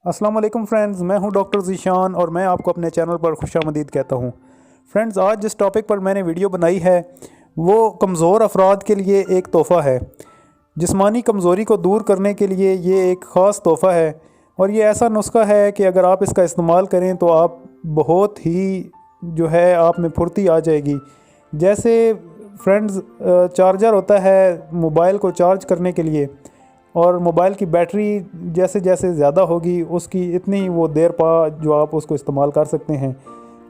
अस्सलाम वालेकुम फ्रेंड्स, मैं हूं डॉक्टर ज़ीशान और मैं आपको अपने चैनल पर खुशामदीद कहता हूं। फ्रेंड्स, आज जिस टॉपिक पर मैंने वीडियो बनाई है वो कमज़ोर अफराद के लिए एक तोहफ़ा है। जिस्मानी कमज़ोरी को दूर करने के लिए ये एक ख़ास तोहफ़ा है और ये ऐसा नुस्खा है कि अगर आप इसका इस्तेमाल करें तो आप बहुत ही जो है आप में फुर्ती आ जाएगी। जैसे फ्रेंड्स, चार्जर होता है मोबाइल को चार्ज करने के लिए और मोबाइल की बैटरी जैसे जैसे ज़्यादा होगी उसकी इतनी वो देर पा जो आप उसको इस्तेमाल कर सकते हैं।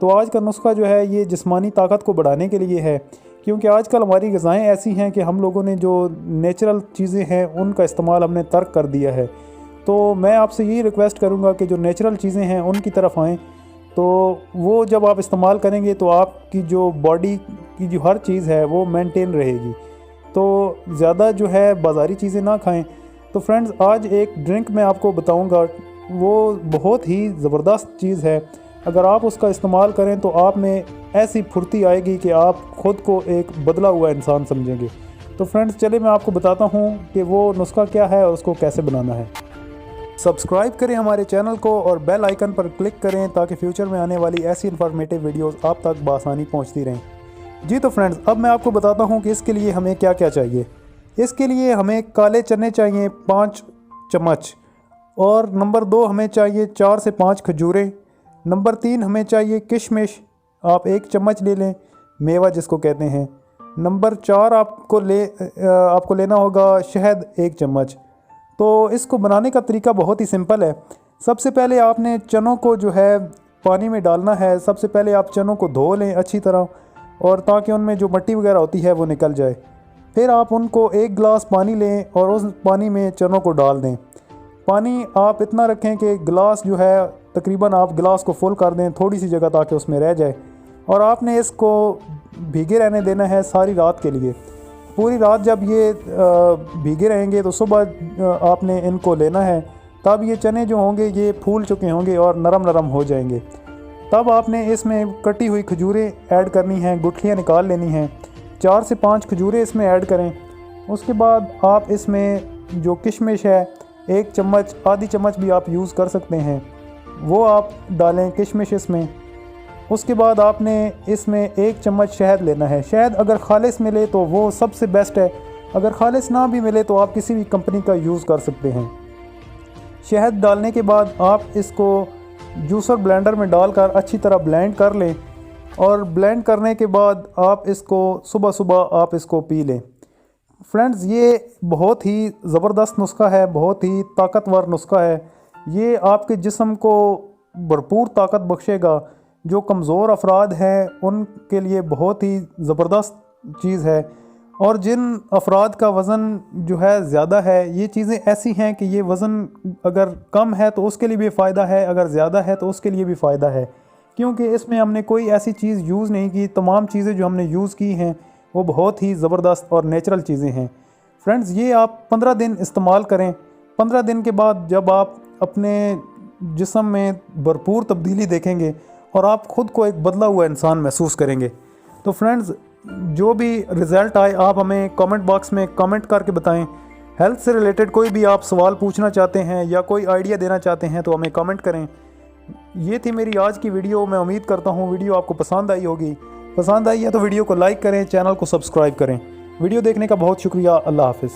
तो आज का नुस्खा जो है ये जिस्मानी ताकत को बढ़ाने के लिए है, क्योंकि आजकल हमारी ग़िज़ाएँ ऐसी हैं कि हम लोगों ने जो नेचुरल चीज़ें हैं उनका इस्तेमाल हमने तर्क कर दिया है। तो मैं आपसे यही रिक्वेस्ट करूँगा कि जो नेचुरल चीज़ें हैं उनकी तरफ आएँ, तो वो जब आप इस्तेमाल करेंगे तो आपकी जो बॉडी की जो हर चीज़ है वो मेंटेन रहेगी। तो ज़्यादा जो है बाज़ारी चीज़ें ना खाएं। तो फ्रेंड्स, आज एक ड्रिंक मैं आपको बताऊंगा, वो बहुत ही ज़बरदस्त चीज़ है। अगर आप उसका इस्तेमाल करें तो आप में ऐसी फुर्ती आएगी कि आप ख़ुद को एक बदला हुआ इंसान समझेंगे। तो फ्रेंड्स, चलिए मैं आपको बताता हूँ कि वो नुस्खा क्या है और उसको कैसे बनाना है। सब्सक्राइब करें हमारे चैनल को और बेल आइकन पर क्लिक करें ताकि फ्यूचर में आने वाली ऐसी इन्फॉर्मेटिव वीडियोस आप तक बआसानी पहुंचती रहें। जी तो फ्रेंड्स, अब मैं आपको बताता हूं कि इसके लिए हमें क्या क्या चाहिए। इसके लिए हमें काले चने चाहिए 5 चम्मच, और नंबर 2 हमें चाहिए 4 से 5 खजूरें। नंबर 3 हमें चाहिए किशमिश, आप 1 चम्मच ले लें, मेवा जिसको कहते हैं। नंबर 4 आपको लेना होगा शहद 1 चम्मच। तो इसको बनाने का तरीका बहुत ही सिंपल है। सबसे पहले आपने चनों को जो है पानी में डालना है। सबसे पहले आप चनों को धो लें अच्छी तरह, और ताकि उनमें जो मिट्टी वगैरह होती है वो निकल जाए। फिर आप उनको 1 गिलास पानी लें और उस पानी में चनों को डाल दें। पानी आप इतना रखें कि गिलास जो है तकरीबन आप गिलास को फुल कर दें, थोड़ी सी जगह ताकि उसमें रह जाए। और आपने इसको भीगे रहने देना है सारी रात के लिए। पूरी रात जब ये भीगे रहेंगे तो सुबह आपने इनको लेना है। तब ये चने जो होंगे ये फूल चुके होंगे और नरम नरम हो जाएंगे। तब आपने इसमें कटी हुई खजूरें ऐड करनी हैं, गुठलियाँ निकाल लेनी हैं। 4 से 5 खजूरें इसमें ऐड करें। उसके बाद आप इसमें जो किशमिश है 1 चम्मच, आधी चम्मच भी आप यूज़ कर सकते हैं, वो आप डालें किशमिश इसमें। उसके बाद आपने इसमें 1 चम्मच शहद लेना है। शहद अगर खालिस मिले तो वो सबसे बेस्ट है, अगर खालिस ना भी मिले तो आप किसी भी कंपनी का यूज़ कर सकते हैं। शहद डालने के बाद आप इसको जूसर ब्लेंडर में डालकर अच्छी तरह ब्लेंड कर लें, और ब्लेंड करने के बाद आप इसको सुबह सुबह आप इसको पी लें। फ्रेंड्स, ये बहुत ही ज़बरदस्त नुस्खा है, बहुत ही ताकतवर नुस्खा है। ये आपके जिस्म को भरपूर ताकत बख्शेगा। जो कमज़ोर अफराद हैं उनके लिए बहुत ही ज़बरदस्त चीज़ है। और जिन अफराद का वज़न जो है ज़्यादा है, ये चीज़ें ऐसी हैं कि ये वज़न अगर कम है तो उसके लिए भी फ़ायदा है, अगर ज़्यादा है तो उसके लिए भी फ़ायदा है, क्योंकि इसमें हमने कोई ऐसी चीज़ यूज़ नहीं की। तमाम चीज़ें जो हमने यूज़ की हैं वो बहुत ही ज़बरदस्त और नेचुरल चीज़ें हैं। फ्रेंड्स, ये आप 15 दिन इस्तेमाल करें। 15 दिन के बाद जब आप अपने जिस्म में भरपूर तब्दीली देखेंगे और आप ख़ुद को एक बदला हुआ इंसान महसूस करेंगे। तो फ्रेंड्स, जो भी रिज़ल्ट आए आप हमें कमेंट बॉक्स में कमेंट करके बताएं। हेल्थ से रिलेटेड कोई भी आप सवाल पूछना चाहते हैं या कोई आइडिया देना चाहते हैं तो हमें कमेंट करें। ये थी मेरी आज की वीडियो। मैं उम्मीद करता हूँ वीडियो आपको पसंद आई होगी। पसंद आई है तो वीडियो को लाइक करें, चैनल को सब्सक्राइब करें। वीडियो देखने का बहुत शुक्रिया। अल्लाह हाफ़िज़।